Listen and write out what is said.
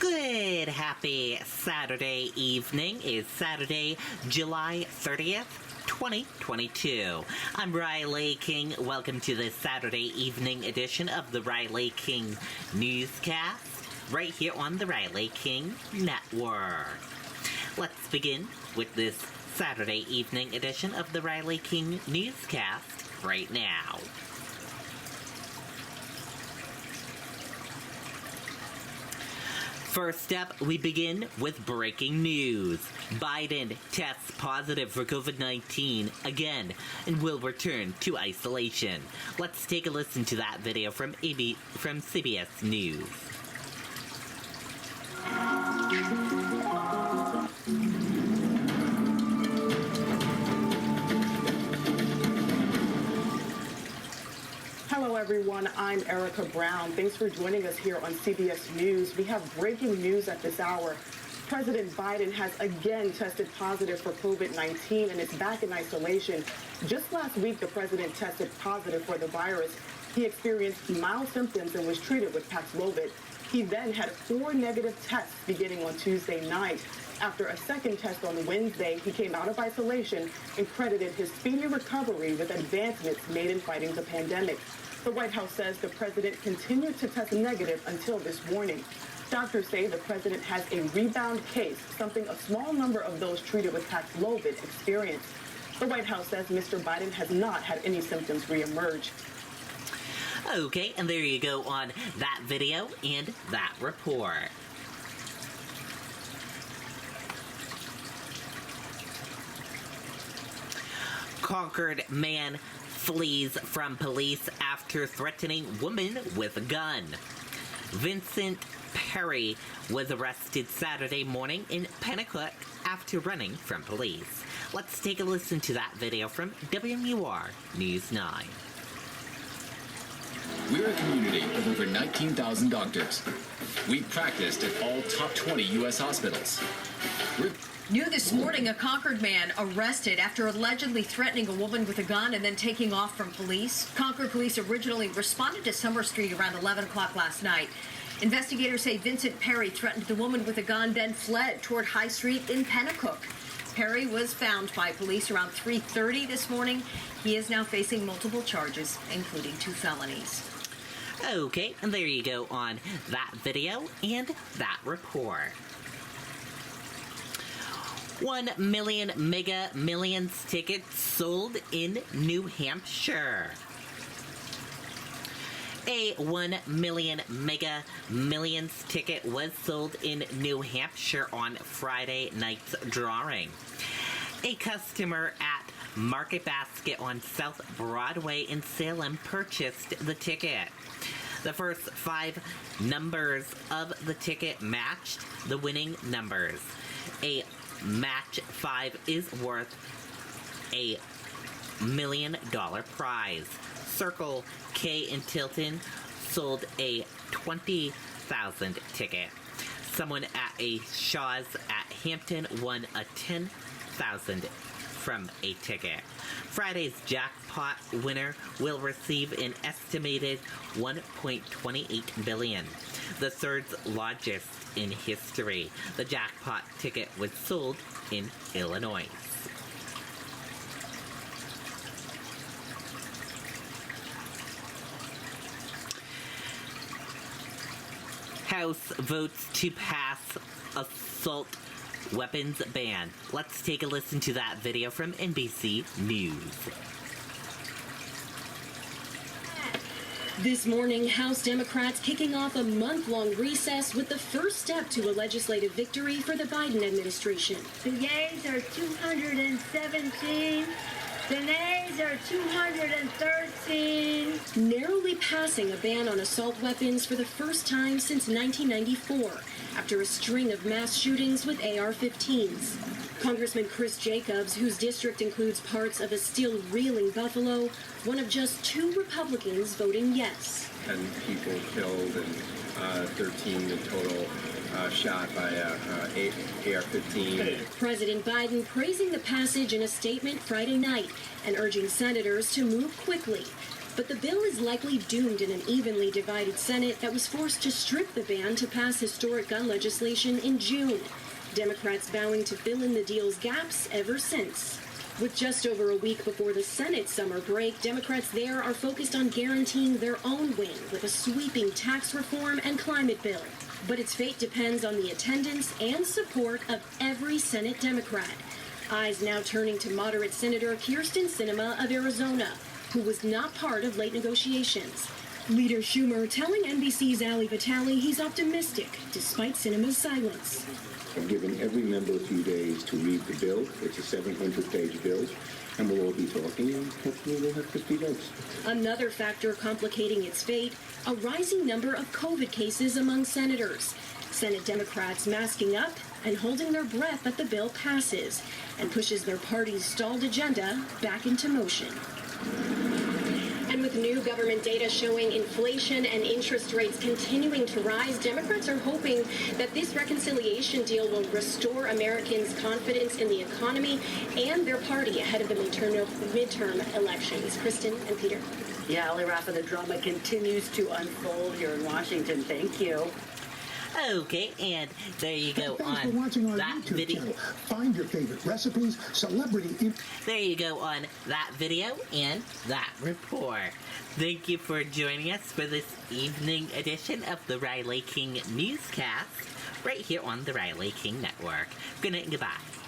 Good, happy Saturday evening. It's Saturday, July 30th, 2022. I'm Riley King. Welcome to this Saturday evening edition of the Riley King Newscast, right here on the Riley King Network. Let's begin with this Saturday evening edition of the Riley King Newscast right now. First up, we begin with breaking news. Biden tests positive for COVID-19 again and will return to isolation. Let's take a listen to that video from CBS News. Hello everyone, I'm Erica Brown. Thanks for joining us here on CBS News. We have breaking news at this hour. President Biden has again tested positive for COVID-19 and is back in isolation. Just last week, the president tested positive for the virus. He experienced mild symptoms and was treated with Paxlovid. He then had 4 negative tests beginning on Tuesday night. After a second test on Wednesday, he came out of isolation and credited his speedy recovery with advancements made in fighting the pandemic. The White House says the president continued to test negative until this morning. Doctors say the president has a rebound case, something a small number of those treated with Paxlovid experienced. The White House says Mr. Biden has not had any symptoms reemerge. Okay, and there you go on that video and that report. Concord man flees from police after threatening woman with a gun. Vincent Perry was arrested Saturday morning in Pennacook after running from police. Let's take a listen to that video from WMUR News 9. We're a community of over 19,000 doctors. We practiced at all top 20 U.S. hospitals. New this morning, a Concord man arrested after allegedly threatening a woman with a gun and then taking off from police. Concord police originally responded to Summer Street around 11 o'clock last night. Investigators say Vincent Perry threatened the woman with a gun, then fled toward High Street in Pennacook. Perry was found by police around 3:30 this morning. He is now facing multiple charges, including 2 felonies. Okay, and there you go on that video and that report. 1 million Mega Millions tickets sold in New Hampshire. A 1 million Mega Millions ticket was sold in New Hampshire on Friday night's drawing. A customer at Market Basket on South Broadway in Salem purchased the ticket. The first 5 numbers of the ticket matched the winning numbers. A match 5 is worth a $1 million prize. Circle K in Tilton sold a 20,000 ticket. Someone at a Shaw's at Hampton won a 10,000 from a ticket. Friday's jackpot winner will receive an estimated $1.28 billion, the 3rd largest in history. The jackpot ticket was sold in Illinois. House votes to pass assault weapons ban. Let's take a listen to that video from NBC News. This morning, House Democrats kicking off a month-long recess with the first step to a legislative victory for the Biden administration. The yeas are 217. The nays are 213. Narrowly passing a ban on assault weapons for the first time since 1994, after a string of mass shootings with AR-15s. Congressman Chris Jacobs, whose district includes parts of a still reeling Buffalo, one of just 2 Republicans voting yes. 10 people killed and 13 in total shot by AR-15. President Biden praising the passage in a statement Friday night and urging senators to move quickly. But the bill is likely doomed in an evenly divided Senate that was forced to strip the ban to pass historic gun legislation in June. Democrats vowing to fill in the deal's gaps ever since. With just over a week before the Senate summer break, Democrats there are focused on guaranteeing their own win with a sweeping tax reform and climate bill. But its fate depends on the attendance and support of every Senate Democrat. Eyes now turning to moderate Senator Kyrsten Sinema of Arizona, who was not part of late negotiations. Leader Schumer telling NBC's Ali Vitale he's optimistic despite Sinema's silence. I've given every member a few days to read the bill. It's a 700-page bill, and we'll all be talking, and hopefully we'll have 50 votes. Another factor complicating its fate, a rising number of COVID cases among senators. Senate Democrats masking up and holding their breath that the bill passes and pushes their party's stalled agenda back into motion. And with new government data showing inflation and interest rates continuing to rise, Democrats are hoping that this reconciliation deal will restore Americans' confidence in the economy and their party ahead of the midterm elections. Kristen and Peter. Yeah, Ali Rafa, the drama continues to unfold here in Washington. Thank you. Okay, and there you go Thanks on for watching our that YouTube video. channel. Find your favorite recipes, celebrity. There you go on that video and that report. Thank you for joining us for this evening edition of the Riley King Newscast, right here on the Riley King Network. Good night and goodbye.